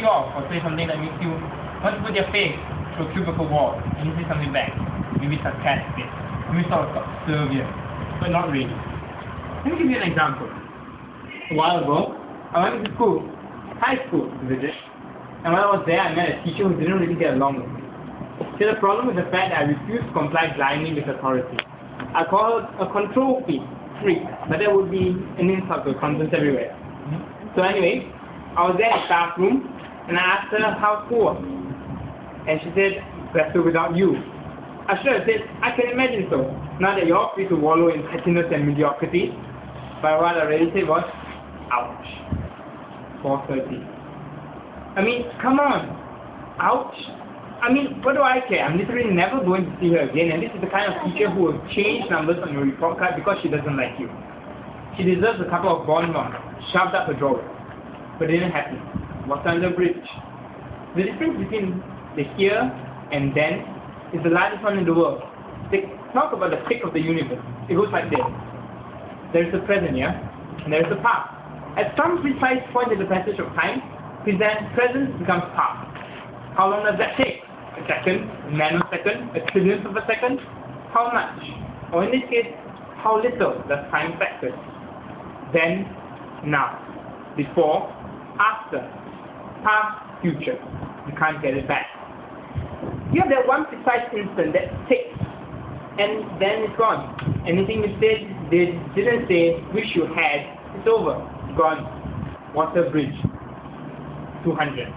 you off or say something that makes you want to put your face through a cubicle wall and you say something back, maybe sarcastic, maybe sort of subservient, but not really. Let me give you an example. A while ago, I went to school, high school to visit, and while I was there, I met a teacher who didn't really get along with me. She had a problem with the fact that I refused to comply blindly with authority. I call her a control freak, but that would be an insult to conscience everywhere. So anyway, I was there in the classroom, and I asked her how school was. And she said, better without you. I should have said, I can imagine so. Now that you're free to wallow in pettiness and mediocrity. But what I really said was, ouch. 4:30. I mean, come on. Ouch. I mean, what do I care? I'm literally never going to see her again, and this is the kind of teacher who will change numbers on your report card because she doesn't like you. She deserves a couple of bonbons shoved up her drawer. But it didn't happen. What's under the bridge? The difference between the here and then is the largest one in the world. They talk about the thick of the universe. It goes like this. There is the present, yeah? And there is the past. At some precise point in the passage of time, present becomes past. How long does that take? A second, a nanosecond, a trillionth of a second? How much? Or in this case, how little does time factor? Then, now. Before, after. Past, future. You can't get it back. You have that one precise instant that ticks, and then it's gone. Anything you said, didn't say, wish you had, it's over. Gone. Water bridge. 200.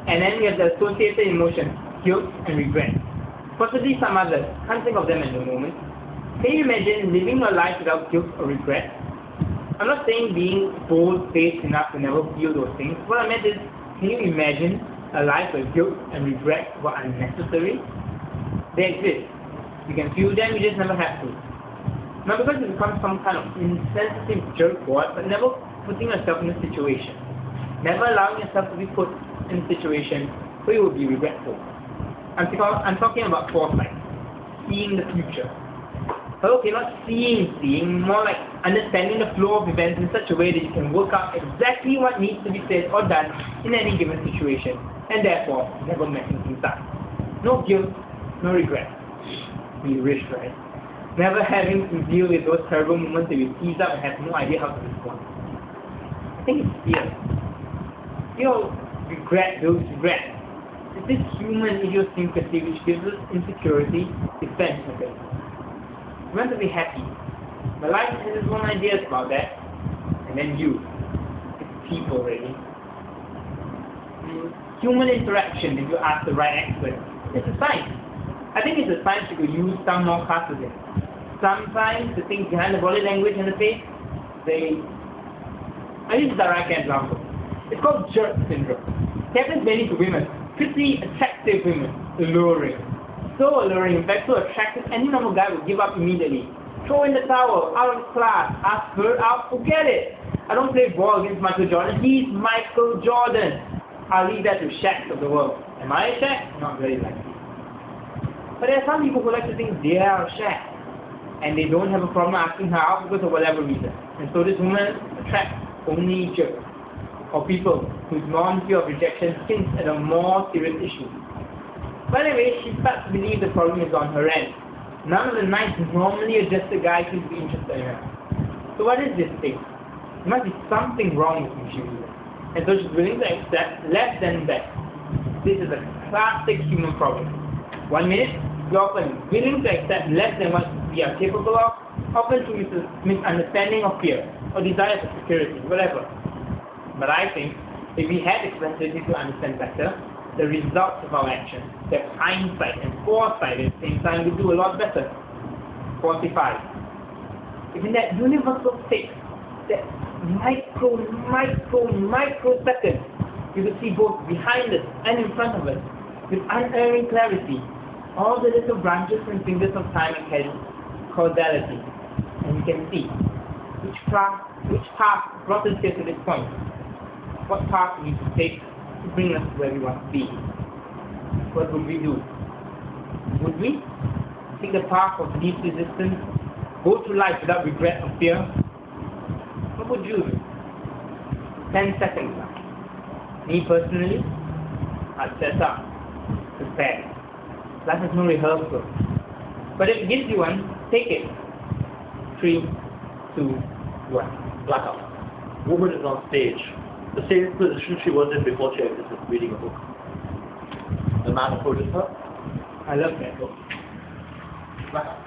And then we have the associated emotions, guilt and regret. Possibly some others. Can't think of them at the moment. Can you imagine living your life without guilt or regret? I'm not saying being bold-faced enough to never feel those things. What I meant is, can you imagine a life where guilt and regret were unnecessary? They exist. You can feel them, you just never have to. Not because it becomes some kind of insensitive jerkwad, but never putting yourself in a situation. Never allowing yourself to be put in a situation where you will be regretful. I'm talking about foresight, seeing the future. But okay, not seeing, more like understanding the flow of events in such a way that you can work out exactly what needs to be said or done in any given situation, and therefore never messing things up. No guilt, no regret. We wish, right? Never having to deal with those terrible moments that we tease up and have no idea how to respond. I think it's fear. Regret builds regret. It's this human idiosyncrasy which gives us insecurity, defense mechanism. We want to be happy, but life has its own ideas about that, and then you. It's people, really. Human interaction, if you ask the right expert, it's a science. I think it's a science you could use some more classes in. Sometimes the things behind the body language and the face, I use a direct example. It's called jerk syndrome. It happens mainly to women. Pretty attractive women. Alluring. So alluring, in fact so attractive, any normal guy would give up immediately. Throw in the towel, out of class, ask her out, forget it. I don't play ball against Michael Jordan, he's Michael Jordan. I'll leave that to Shaqs of the world. Am I a Shaq? Not very likely. But there are some people who like to think they are a Shaq. And they don't have a problem asking her out because of whatever reason. And so this woman attracts only jerks. Or people whose non-fear of rejection hints at a more serious issue. But anyway, she starts to believe the problem is on her end. None of the nice, normally adjusted guys seem to be interested in her. So what is this thing? There must be something wrong with me, she believes. And so she's willing to accept less than best. This is a classic human problem. 1 minute, we're often willing to accept less than what we are capable of, often through misunderstanding or fear, or desire for security, whatever. But I think if we had the capacity to understand better the results of our actions, that hindsight and foresight at the same time, we do a lot better. 45. If in that universal state, that microsecond, you could see both behind us and in front of us, with unerring clarity, all the little branches and fingers of time and causality. And you can see which path brought us here to this point. What path we need to take to bring us to where we want to be. What would we do? Would we take the path of least resistance, go through life without regret or fear? What would you do? 10 seconds now. Me personally, I'd set up, prepare. Life has no rehearsal. But if it gives you one, take it. 3, 2, 1. Blackout. Woman is on stage. The same position she was in before she exited reading a book. The man approaches her. I love that book. Blackout.